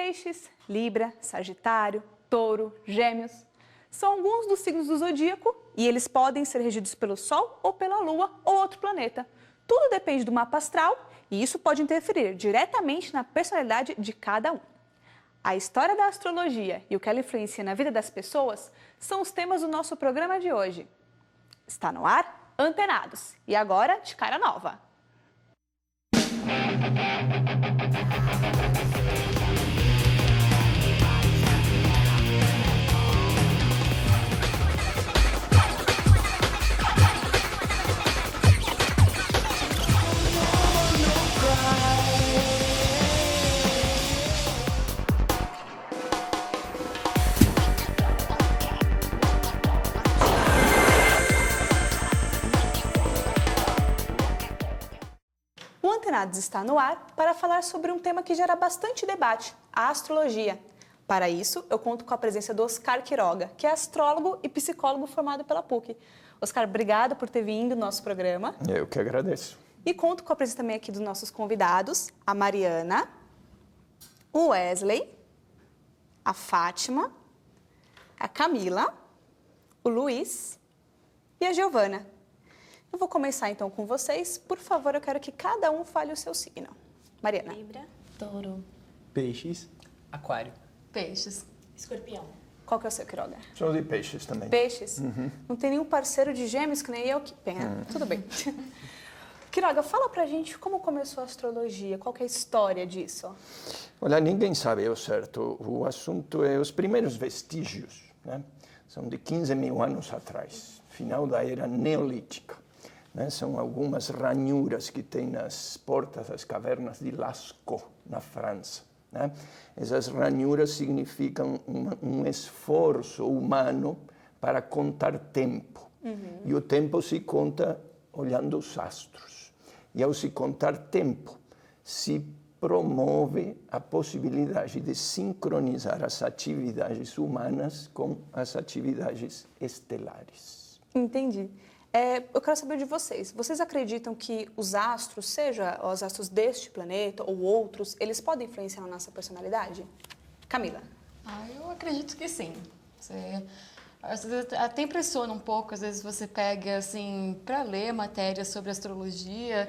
Peixes, Libra, Sagitário, Touro, Gêmeos são alguns dos signos do zodíaco e eles podem ser regidos pelo Sol ou pela Lua ou outro planeta. Tudo depende do mapa astral e isso pode interferir diretamente na personalidade de cada um. A história da astrologia e o que ela influencia na vida das pessoas são os temas do nosso programa de hoje. Está no ar, Antenados. E agora, de cara nova. O Antenados está no ar para falar sobre um tema que gera bastante debate, a astrologia. Para isso, eu conto com a presença do Oscar Quiroga, que é astrólogo e psicólogo formado pela PUC. Oscar, obrigado por ter vindo no nosso programa. Eu que agradeço. E conto com a presença também aqui dos nossos convidados, a Mariana, o Wesley, a Fátima, a Camila, o Luiz e a Giovana. Eu vou começar então com vocês. Por favor, eu quero que cada um fale o seu signo. Mariana. Libra, Touro, Peixes. Aquário. Peixes, Escorpião. Qual que é o seu, Quiroga? Sou de peixes também. Peixes? Não tem nenhum parceiro de gêmeos que nem eu que penha. Tudo bem. Quiroga, fala pra gente como começou a astrologia, qual que é a história disso? Olha, ninguém sabe ao certo. O assunto é os primeiros vestígios, né? São de 15 mil anos atrás, final da era neolítica. Né? São algumas ranhuras que tem nas portas das cavernas de Lascaux, na França. Né? Essas ranhuras significam um esforço humano para contar tempo. E o tempo se conta olhando os astros. E ao se contar tempo, se promove a possibilidade de sincronizar as atividades humanas com as atividades estelares. Entendi. Eu quero saber de vocês. Vocês acreditam que os astros, seja os astros deste planeta ou outros, eles podem influenciar na nossa personalidade? Camila. Eu acredito que sim. Às vezes até impressiona um pouco, às vezes você pega, assim, para ler matérias sobre astrologia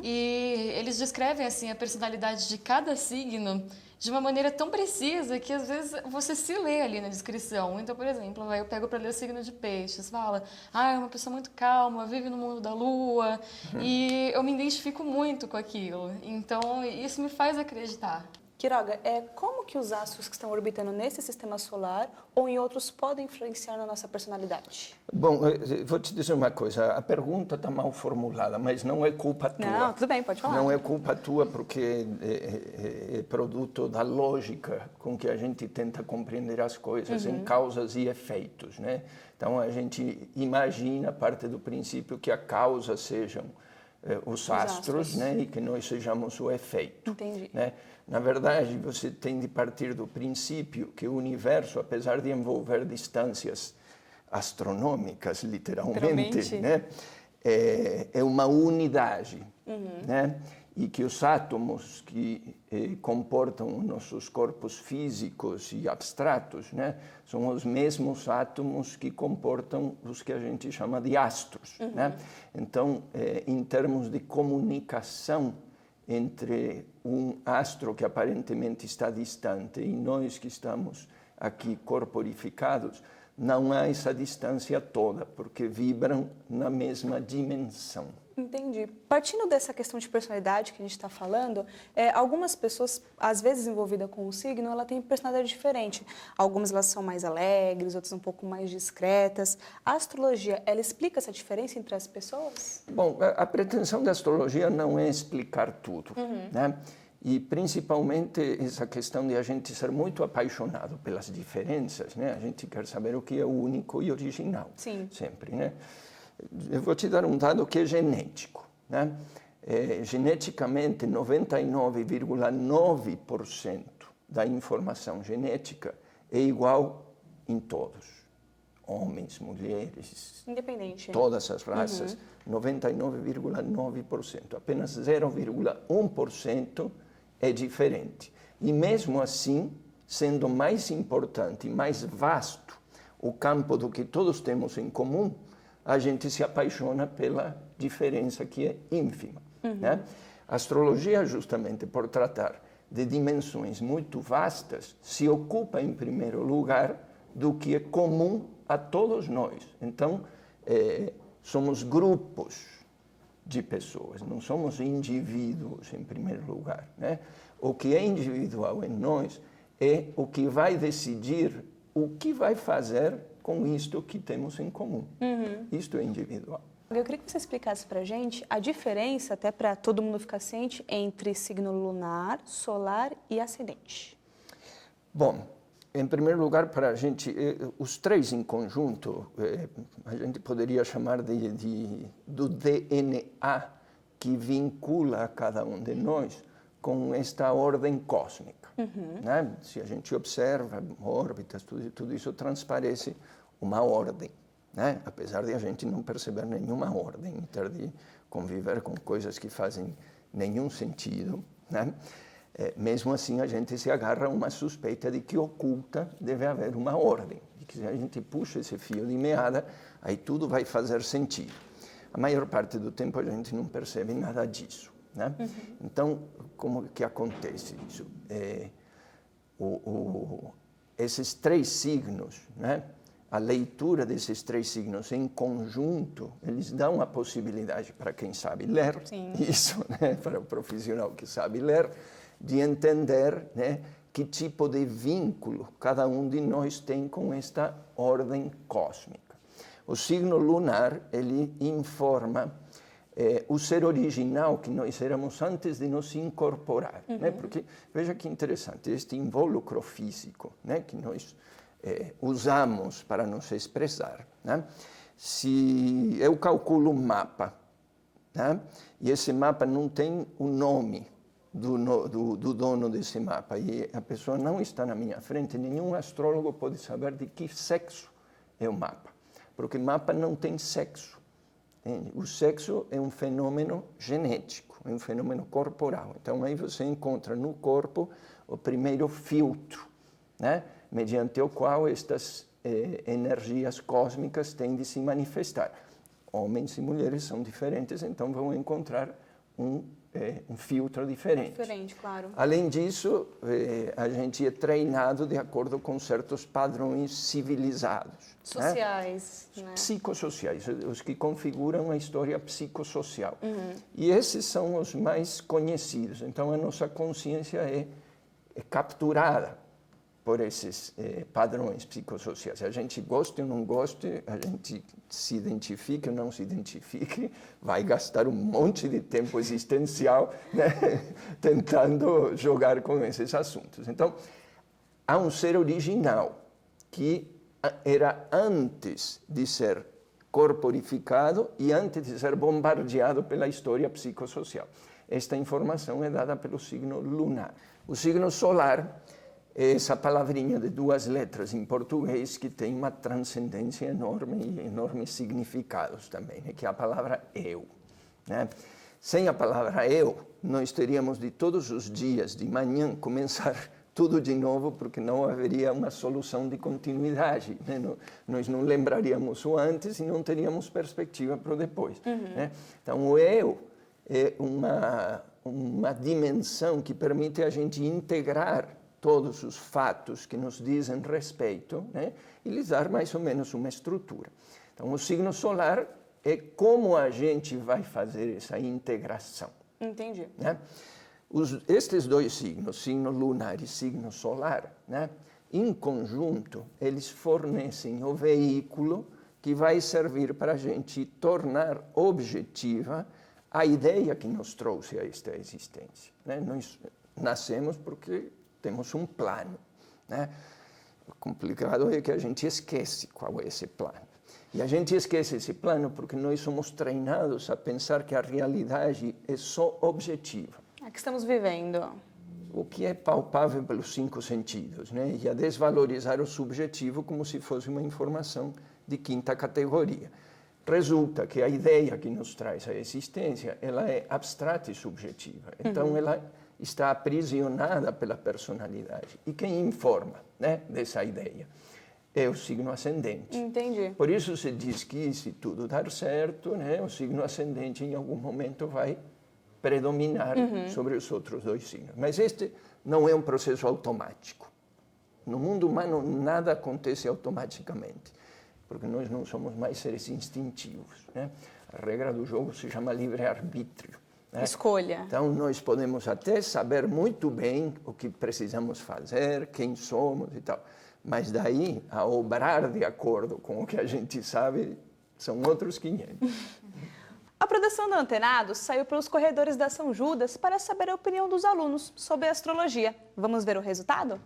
e eles descrevem, assim, a personalidade de cada signo de uma maneira tão precisa que, às vezes, você se lê ali na descrição. Então, por exemplo, eu pego para ler o signo de Peixes, fala, é uma pessoa muito calma, vive no mundo da lua, e eu me identifico muito com aquilo. Então, isso me faz acreditar. Quiroga, como que os astros que estão orbitando nesse sistema solar ou em outros podem influenciar na nossa personalidade? Bom, vou te dizer uma coisa. A pergunta está mal formulada, mas não é culpa tua. Não, tudo bem, pode falar. Não é culpa tua porque é produto da lógica com que a gente tenta compreender as coisas em causas e efeitos, né? Então, a gente imagina, parte do princípio que a causa sejam os astros, né? E que nós sejamos o efeito. Entendi. Né? Na verdade, você tem de partir do princípio que o universo, apesar de envolver distâncias astronômicas, literalmente, né? É uma unidade, né? E que os átomos que comportam nossos corpos físicos e abstratos, né? São os mesmos átomos que comportam os que a gente chama de astros, né? Então, em termos de comunicação entre um astro que aparentemente está distante e nós que estamos aqui corporificados, não há essa distância toda, porque vibram na mesma dimensão. Entendi. Partindo dessa questão de personalidade que a gente está falando, algumas pessoas, às vezes envolvidas com o signo, ela tem personalidade diferente. Algumas elas são mais alegres, outras um pouco mais discretas. A astrologia, ela explica essa diferença entre as pessoas? Bom, a pretensão da astrologia não é explicar tudo, né? E principalmente essa questão de a gente ser muito apaixonado pelas diferenças, né? A gente quer saber o que é único e original. Sim. Sempre, né? Eu vou te dar um dado que é genético, né? Geneticamente, 99,9% da informação genética é igual em todos. Homens, mulheres, Independente. todas as raças, 99,9%. Apenas 0,1% é diferente. E mesmo assim, sendo mais importante, mais vasto o campo do que todos temos em comum, a gente se apaixona pela diferença que é ínfima. Né? A astrologia, justamente por tratar de dimensões muito vastas, se ocupa em primeiro lugar do que é comum a todos nós. Então, somos grupos de pessoas, não somos indivíduos em primeiro lugar. Né? O que é individual em nós é o que vai decidir o que vai fazer com isto que temos em comum. Isto é individual. Eu queria que você explicasse para a gente a diferença, até para todo mundo ficar ciente, entre signo lunar, solar e ascendente. Bom, em primeiro lugar, para a gente, os três em conjunto, a gente poderia chamar do DNA que vincula a cada um de nós com esta ordem cósmica. Né? Se a gente observa órbitas, tudo isso transparece uma ordem. Né? Apesar de a gente não perceber nenhuma ordem, ter de conviver com coisas que fazem nenhum sentido, né? Mesmo assim a gente se agarra a uma suspeita de que oculta deve haver uma ordem, de que se a gente puxa esse fio de meada, aí tudo vai fazer sentido. A maior parte do tempo a gente não percebe nada disso. Né? Então, como que acontece isso? Esses três signos, né? A leitura desses três signos em conjunto, eles dão a possibilidade para quem sabe ler, isso, né? Para o profissional que sabe ler, de entender, né? Que tipo de vínculo cada um de nós tem com esta ordem cósmica. O signo lunar, ele informa o ser original que nós éramos antes de nos incorporar. Né? Porque, veja que interessante, este invólucro físico, né? Que nós usamos para nos expressar. Né? Se eu calculo um mapa, né? E esse mapa não tem o nome do dono desse mapa, e a pessoa não está na minha frente, nenhum astrólogo pode saber de que sexo é o mapa, porque mapa não tem sexo. Entende? O sexo é um fenômeno genético, é um fenômeno corporal. Então aí você encontra no corpo o primeiro filtro, né? Mediante o qual estas energias cósmicas têm de se manifestar. Homens e mulheres são diferentes, então vão encontrar um filtro diferente. Diferente, claro. Além disso, a gente é treinado de acordo com certos padrões civilizados. Sociais. Né? Psicossociais, os que configuram a história psicossocial. E esses são os mais conhecidos. Então, a nossa consciência é capturada por esses padrões psicossociais. A gente goste ou não goste, a gente se identifique ou não se identifique, vai gastar um monte de tempo existencial, né, tentando jogar com esses assuntos. Então, há um ser original que era antes de ser corporificado e antes de ser bombardeado pela história psicossocial. Esta informação é dada pelo signo lunar. O signo solar é essa palavrinha de duas letras em português que tem uma transcendência enorme e enormes significados também, né? Que é a palavra eu. Né? Sem a palavra eu, nós teríamos de todos os dias, de manhã, começar tudo de novo, porque não haveria uma solução de continuidade. Né? Nós não lembraríamos o antes e não teríamos perspectiva para o depois. Né? Então, o eu é uma dimensão que permite a gente integrar todos os fatos que nos dizem respeito, né? E lhes dar mais ou menos uma estrutura. Então, o signo solar é como a gente vai fazer essa integração. Entendi. Né? Estes dois signos, signo lunar e signo solar, né? Em conjunto, eles fornecem o veículo que vai servir para a gente tornar objetiva a ideia que nos trouxe a esta existência. Né? Nós nascemos porque temos um plano. Né? O complicado é que a gente esquece qual é esse plano. E a gente esquece esse plano porque nós somos treinados a pensar que a realidade é só objetiva. A que estamos vivendo. O que é palpável pelos 5 sentidos, né? E a desvalorizar o subjetivo como se fosse uma informação de 5ª categoria. Resulta que a ideia que nos traz a existência, ela é abstrata e subjetiva. Então, ela está aprisionada pela personalidade. E quem informa, né, dessa ideia é o signo ascendente. Entendi. Por isso se diz que, se tudo dar certo, né, o signo ascendente em algum momento vai predominar sobre os outros dois signos. Mas este não é um processo automático. No mundo humano nada acontece automaticamente, porque nós não somos mais seres instintivos, né? A regra do jogo se chama livre-arbítrio, né? Escolha. Então nós podemos até saber muito bem o que precisamos fazer, quem somos e tal, mas daí a obrar de acordo com o que a gente sabe são outros 500. A produção do Antenados saiu pelos corredores da São Judas para saber a opinião dos alunos sobre a astrologia. Vamos ver o resultado?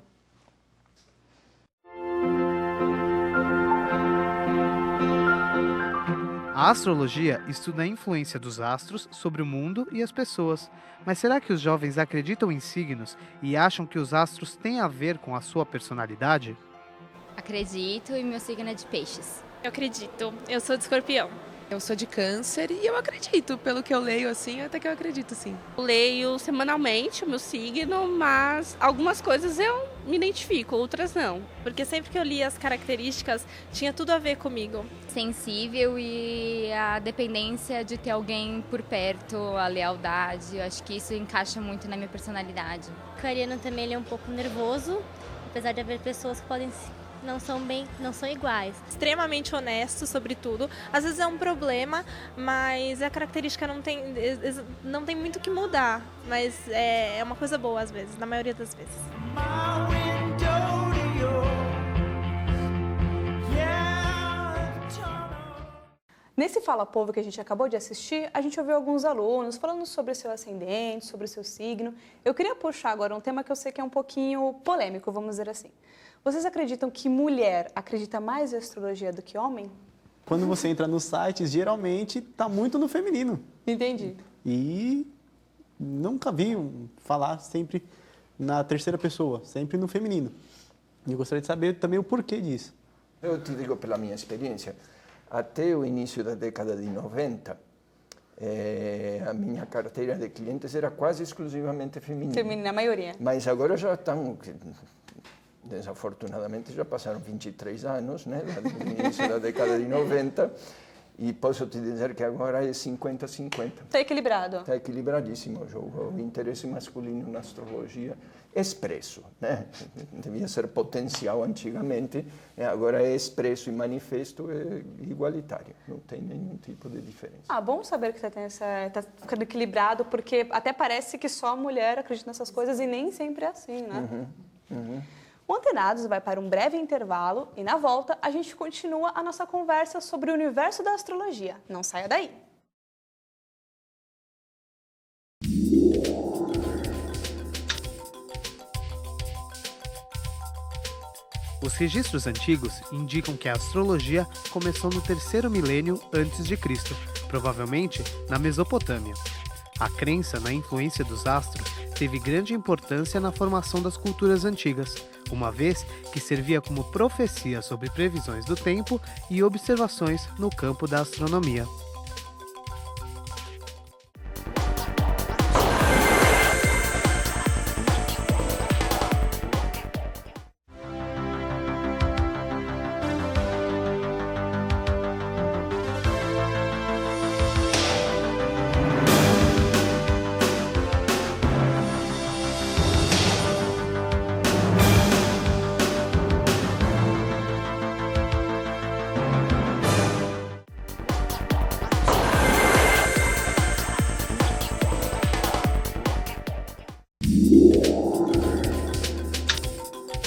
A astrologia estuda a influência dos astros sobre o mundo e as pessoas. Mas será que os jovens acreditam em signos e acham que os astros têm a ver com a sua personalidade? Acredito e meu signo é de peixes. Eu acredito. Eu sou de Escorpião. Eu sou de Câncer e eu acredito, pelo que eu leio assim, até que eu acredito sim. Eu leio semanalmente o meu signo, mas algumas coisas eu me identifico, outras não. Porque sempre que eu li as características, tinha tudo a ver comigo. Sensível e a dependência de ter alguém por perto, a lealdade, eu acho que isso encaixa muito na minha personalidade. O Cariano também ele é um pouco nervoso, apesar de haver pessoas que podem não são iguais. Extremamente honesto, sobretudo. Às vezes é um problema, mas a característica não tem muito o que mudar. Mas é uma coisa boa às vezes, na maioria das vezes. Nesse Fala Povo que a gente acabou de assistir, a gente ouviu alguns alunos falando sobre o seu ascendente, sobre o seu signo. Eu queria puxar agora um tema que eu sei que é um pouquinho polêmico, vamos dizer assim. Vocês acreditam que mulher acredita mais em astrologia do que homem? Quando você entra nos sites, geralmente está muito no feminino. Entendi. E nunca vi falar sempre na terceira pessoa, sempre no feminino. E eu gostaria de saber também o porquê disso. Eu te digo pela minha experiência, até o início da década de 90, a minha carteira de clientes era quase exclusivamente feminina. Feminina, a maioria. Mas agora já estão, desafortunadamente, já passaram 23 anos, né, do início da década de 90, e posso te dizer que agora é 50-50. Está equilibrado. Está equilibradíssimo o jogo. O interesse masculino na astrologia é expresso, né? Devia ser potencial antigamente, agora é expresso e manifesto, é igualitário, não tem nenhum tipo de diferença. Bom saber que está ficando equilibrado, porque até parece que só a mulher acredita nessas coisas e nem sempre é assim, né? O Antenados vai para um breve intervalo e, na volta, a gente continua a nossa conversa sobre o universo da astrologia. Não saia daí! Os registros antigos indicam que a astrologia começou no 3º milênio antes de Cristo, provavelmente na Mesopotâmia. A crença na influência dos astros teve grande importância na formação das culturas antigas, uma vez que servia como profecia sobre previsões do tempo e observações no campo da astronomia.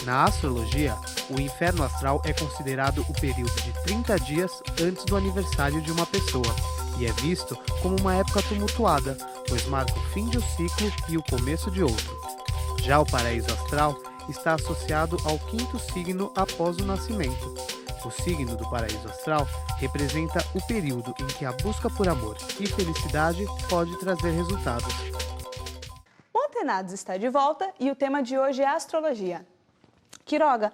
Na astrologia, o inferno astral é considerado o período de 30 dias antes do aniversário de uma pessoa e é visto como uma época tumultuada, pois marca o fim de um ciclo e o começo de outro. Já o paraíso astral está associado ao 5º signo após o nascimento. O signo do paraíso astral representa o período em que a busca por amor e felicidade pode trazer resultados. O Antenados está de volta e o tema de hoje é astrologia. Quiroga,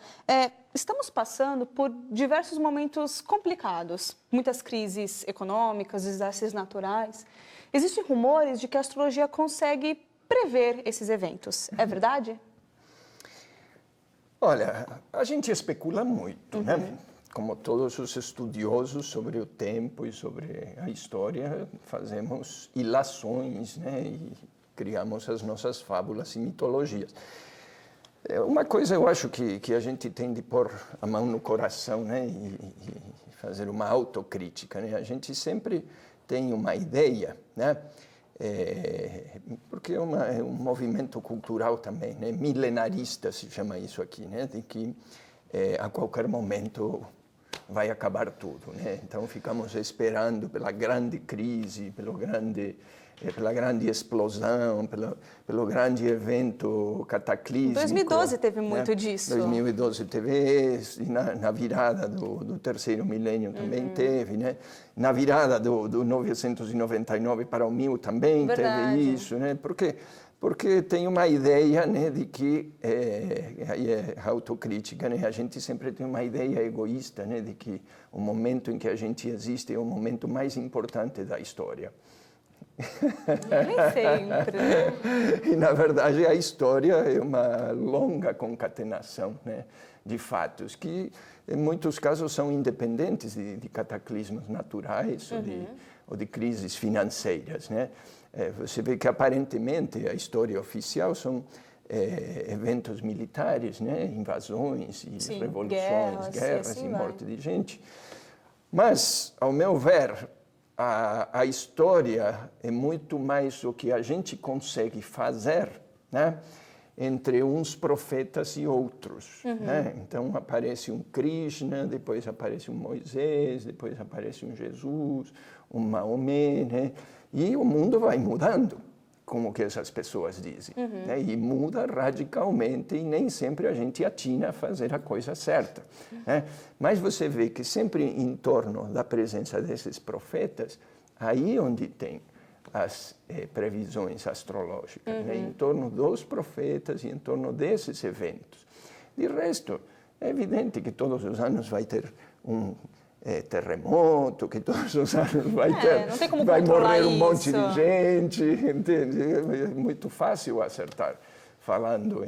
estamos passando por diversos momentos complicados, muitas crises econômicas, desastres naturais. Existem rumores de que a astrologia consegue prever esses eventos. É verdade? Olha, a gente especula muito, né? Como todos os estudiosos sobre o tempo e sobre a história, fazemos ilações, né? E criamos as nossas fábulas e mitologias. Uma coisa eu acho que a gente tem de pôr a mão no coração, né? E fazer uma autocrítica, né? A gente sempre tem uma ideia, né? Porque é um movimento cultural também, né? Milenarista se chama isso aqui, né? De que a qualquer momento vai acabar tudo, né? Então ficamos esperando pela grande crise, pela grande explosão, pelo grande evento cataclísmico. 2012 teve muito disso. 2012 teve esse, e na virada do terceiro milênio também teve, né? Na virada do 999 para o 1000 também teve isso, né? Porque tem uma ideia, né, de que, aí é autocrítica, né? A gente sempre tem uma ideia egoísta, né, de que o momento em que a gente existe é o momento mais importante da história. Nem sempre, né? E, na verdade, a história é uma longa concatenação, né, de fatos que, em muitos casos, são independentes de cataclismos naturais ou de crises financeiras, né? Você vê que, aparentemente, a história oficial são eventos militares, né, invasões e revoluções, guerras e morte de gente. Mas, ao meu ver, a história é muito mais o que a gente consegue fazer, né, entre uns profetas e outros. Né? Então, aparece um Krishna, depois aparece um Moisés, depois aparece um Jesus, um Maomé, né? E o mundo vai mudando, como que essas pessoas dizem. Né? E muda radicalmente e nem sempre a gente atina a fazer a coisa certa. Né? Mas você vê que sempre em torno da presença desses profetas, aí onde tem as previsões astrológicas, né? Em torno dos profetas e em torno desses eventos. De resto, é evidente que todos os anos vai ter um terremoto, que todos os anos vai morrer um monte de gente, entende? É muito fácil acertar, falando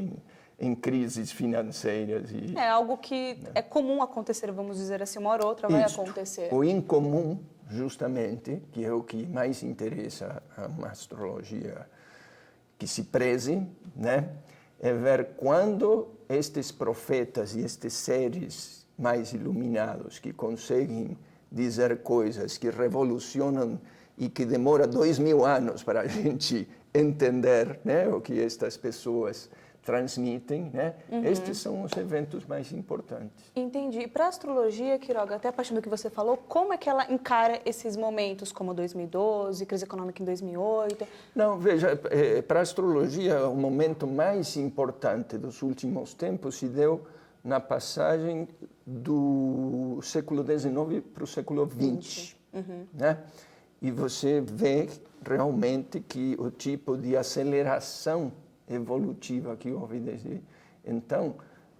em crises financeiras. É algo que é comum acontecer, vamos dizer assim, uma hora ou outra vai acontecer. O incomum, justamente, que é o que mais interessa a uma astrologia que se preze, né? É ver quando estes profetas e estes seres mais iluminados, que conseguem dizer coisas que revolucionam e que demora 2000 anos para a gente entender, né, o que estas pessoas transmitem, né? Estes são os eventos mais importantes. Entendi. E para a astrologia, Quiroga, até a partir do que você falou, como é que ela encara esses momentos, como 2012, crise econômica em 2008? Não, veja, para a astrologia, o momento mais importante dos últimos tempos se deu na passagem do século XIX para o século XX. Né? E você vê realmente que o tipo de aceleração evolutiva que houve desde então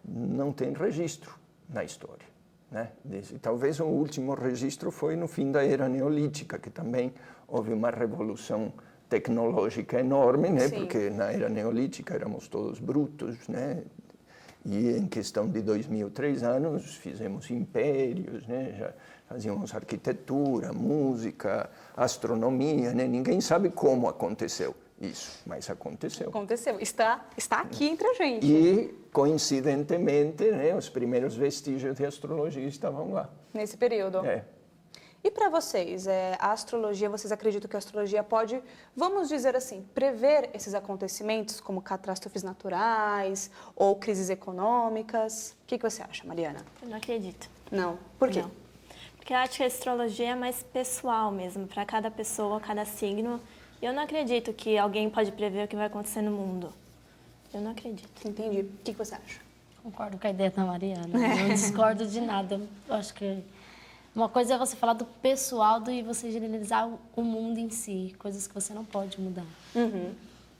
não tem registro na história. Né? Talvez o último registro foi no fim da Era Neolítica, que também houve uma revolução tecnológica enorme, né? Porque na Era Neolítica éramos todos brutos, né? E em questão de 2000, 3 anos, fizemos impérios, né? Já fazíamos arquitetura, música, astronomia, né? Ninguém sabe como aconteceu isso, mas aconteceu. Aconteceu, está aqui entre a gente. E, coincidentemente, né, os primeiros vestígios de astrologia estavam lá. Nesse período. E para vocês, a astrologia, vocês acreditam que a astrologia pode, vamos dizer assim, prever esses acontecimentos como catástrofes naturais ou crises econômicas? O que você acha, Mariana? Eu não acredito. Não? Por quê? Não. Porque eu acho que a astrologia é mais pessoal mesmo, para cada pessoa, cada signo. E eu não acredito que alguém pode prever o que vai acontecer no mundo. Eu não acredito. Entendi. O que você acha? Concordo com a ideia da Mariana. Não discordo de nada. Eu acho que uma coisa é você falar do pessoal e você generalizar o mundo em si, coisas que você não pode mudar.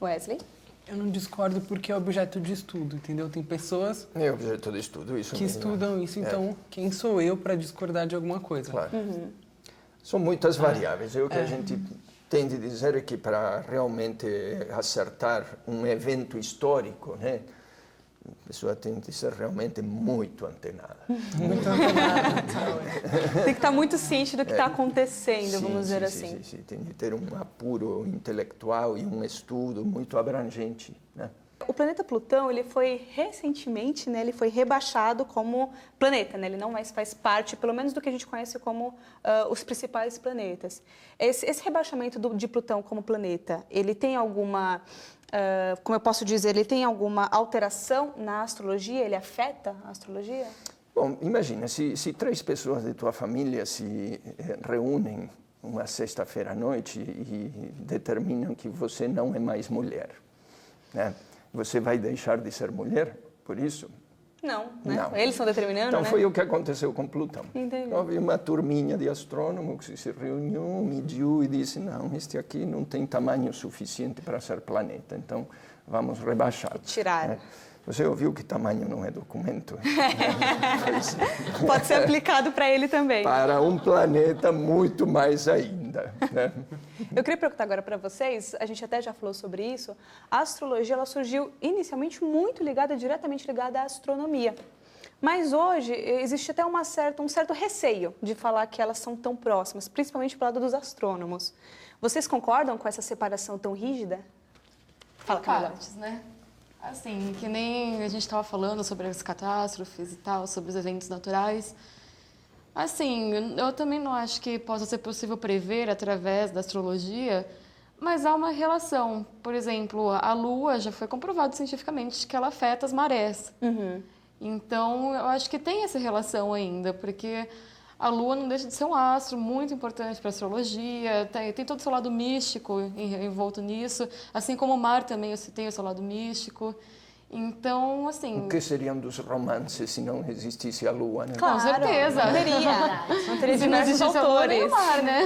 Wesley? Eu não discordo porque é objeto de estudo, entendeu? Tem pessoas É objeto de estudo, isso que mesmo. estudam isso, então quem sou eu para discordar de alguma coisa? Claro. São muitas variáveis, é o que a gente tem de dizer que para realmente acertar um evento histórico, né, a pessoa tem de ser realmente muito antenada. Muito antenada. Tem que estar muito ciente do que está acontecendo, sim, vamos dizer assim. Sim. Tem de ter um apuro intelectual e um estudo muito abrangente, né? O planeta Plutão, ele foi recentemente, né, ele foi rebaixado como planeta, né? Ele não mais faz parte, pelo menos do que a gente conhece como os principais planetas. Esse rebaixamento de Plutão como planeta, ele tem alguma, como eu posso dizer, ele tem alguma alteração na astrologia? Ele afeta a astrologia? Bom, imagina, se 3 pessoas de tua família se reúnem uma sexta-feira à noite e determinam que você não é mais mulher, né? Você vai deixar de ser mulher por isso? Não, né? Não. Eles estão determinando, então, né? foi o que aconteceu com Plutão. Entendi. Houve uma turminha de astrônomos que se reuniu, mediu e disse, não, este aqui não tem tamanho suficiente para ser planeta, então vamos rebaixar. Tiraram. Né? Você ouviu que tamanho não é documento? Pode ser aplicado para ele também. Para um planeta muito mais ainda. Né? Eu queria perguntar agora para vocês, a gente até já falou sobre isso, a astrologia ela surgiu inicialmente muito diretamente ligada à astronomia. Mas hoje existe até um certo receio de falar que elas são tão próximas, principalmente para o lado dos astrônomos. Vocês concordam com essa separação tão rígida? Fala, Camila. Partes, né? Assim, que nem a gente estava falando sobre as catástrofes e tal, sobre os eventos naturais. Assim, eu também não acho que possa ser possível prever através da astrologia, mas há uma relação. Por exemplo, a Lua já foi comprovado cientificamente que ela afeta as marés. Uhum. Então, eu acho que tem essa relação ainda, porque a Lua não deixa de ser um astro muito importante para a astrologia, tem todo o seu lado místico envolto nisso, assim como o mar também tem o seu lado místico. Então, assim... O que seriam dos romances se não existisse a Lua, né? Claro, com certeza. Não teria diversos autores. Mar, né?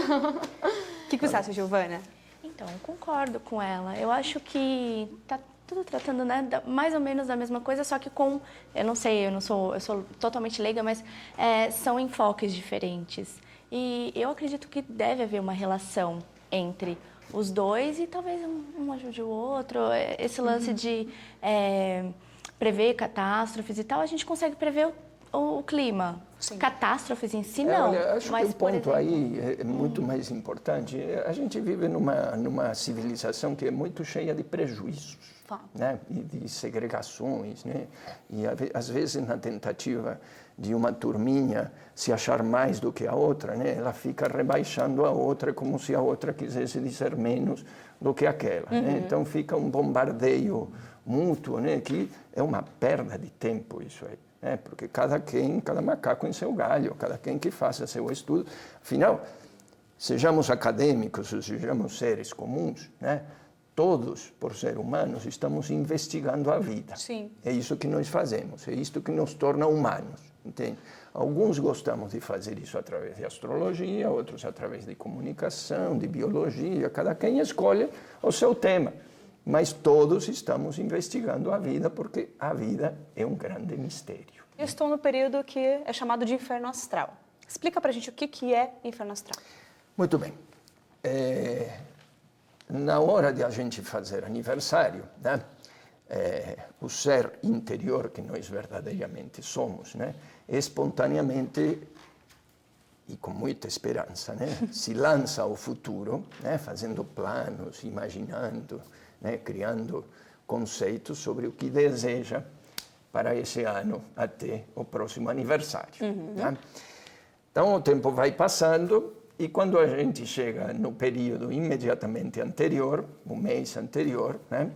O que você acha, Giovana? Então, eu concordo com ela. Eu acho que tá tudo tratando, né, mais ou menos da mesma coisa, só que com, eu não sei, eu sou totalmente leiga, mas são enfoques diferentes. E eu acredito que deve haver uma relação entre os dois e talvez um ajude o outro. Esse lance de prever catástrofes e tal, a gente consegue prever o clima. Sim. Catástrofes em si, não. Olha, acho mas, que o ponto exemplo, aí é muito mais importante. A gente vive numa civilização que é muito cheia de prejuízos, né? E de segregações, né? E às vezes na tentativa de uma turminha se achar mais do que a outra, né? Ela fica rebaixando a outra como se a outra quisesse dizer menos do que aquela, né? Então fica um bombardeio mútuo, né? Que é uma perda de tempo isso aí. Porque cada macaco em seu galho, cada quem que faça seu estudo. Afinal, sejamos acadêmicos, sejamos seres comuns, né? Todos, por ser humanos, estamos investigando a vida. Sim. É isso que nós fazemos, é isto que nos torna humanos, entende? Alguns gostamos de fazer isso através de astrologia, outros através de comunicação, de biologia, cada quem escolhe o seu tema. Mas todos estamos investigando a vida, porque a vida é um grande mistério. Eu estou no período que é chamado de inferno astral. Explica pra gente o que é inferno astral. Muito bem. Na hora de a gente fazer aniversário, né, o ser interior que nós verdadeiramente somos, né, espontaneamente e com muita esperança, né, se lança ao futuro, né, fazendo planos, imaginando, né, criando conceitos sobre o que deseja para esse ano até o próximo aniversário. Né? Então o tempo vai passando e quando a gente chega no período imediatamente anterior, o mês anterior, né,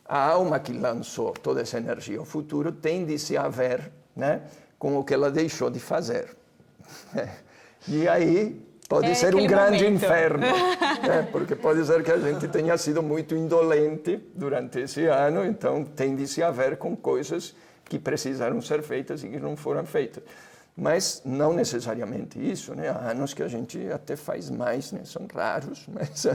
a alma que lançou toda essa energia ao futuro tende-se a ver, né, com o que ela deixou de fazer. E aí pode ser um grande inferno, porque pode ser que a gente tenha sido muito indolente durante esse ano, então tende-se a ver com coisas que precisaram ser feitas e que não foram feitas. Mas não necessariamente isso, né? Há anos que a gente até faz mais, né? São raros, mas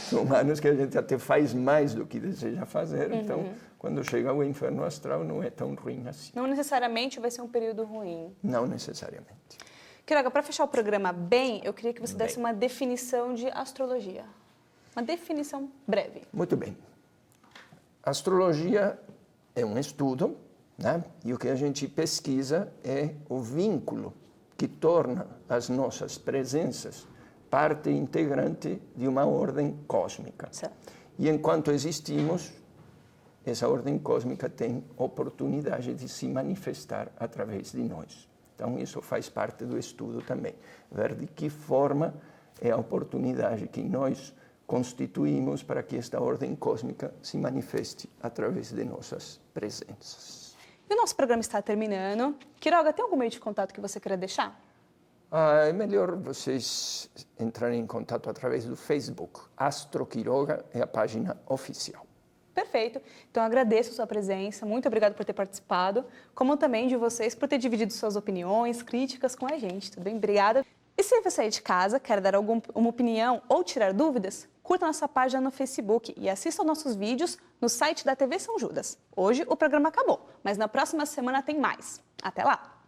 são anos que a gente até faz mais do que deseja fazer. Então, quando chega o inferno astral, não é tão ruim assim. Não necessariamente vai ser um período ruim. Não necessariamente. Quiroga, para fechar o programa bem, eu queria que você desse uma definição de astrologia. Uma definição breve. Muito bem. Astrologia é um estudo, né? E o que a gente pesquisa é o vínculo que torna as nossas presenças parte integrante de uma ordem cósmica. Certo. E enquanto existimos, essa ordem cósmica tem oportunidade de se manifestar através de nós. Então, isso faz parte do estudo também. Ver de que forma é a oportunidade que nós constituímos para que esta ordem cósmica se manifeste através de nossas presenças. E o nosso programa está terminando. Quiroga, tem algum meio de contato que você queira deixar? É melhor vocês entrarem em contato através do Facebook. Astro Quiroga é a página oficial. Perfeito. Então, agradeço a sua presença, muito obrigado por ter participado, como também de vocês por ter dividido suas opiniões, críticas com a gente, tudo bem? Obrigada. E se você aí de casa quer dar alguma opinião ou tirar dúvidas, curta nossa página no Facebook e assista aos nossos vídeos no site da TV São Judas. Hoje o programa acabou, mas na próxima semana tem mais. Até lá!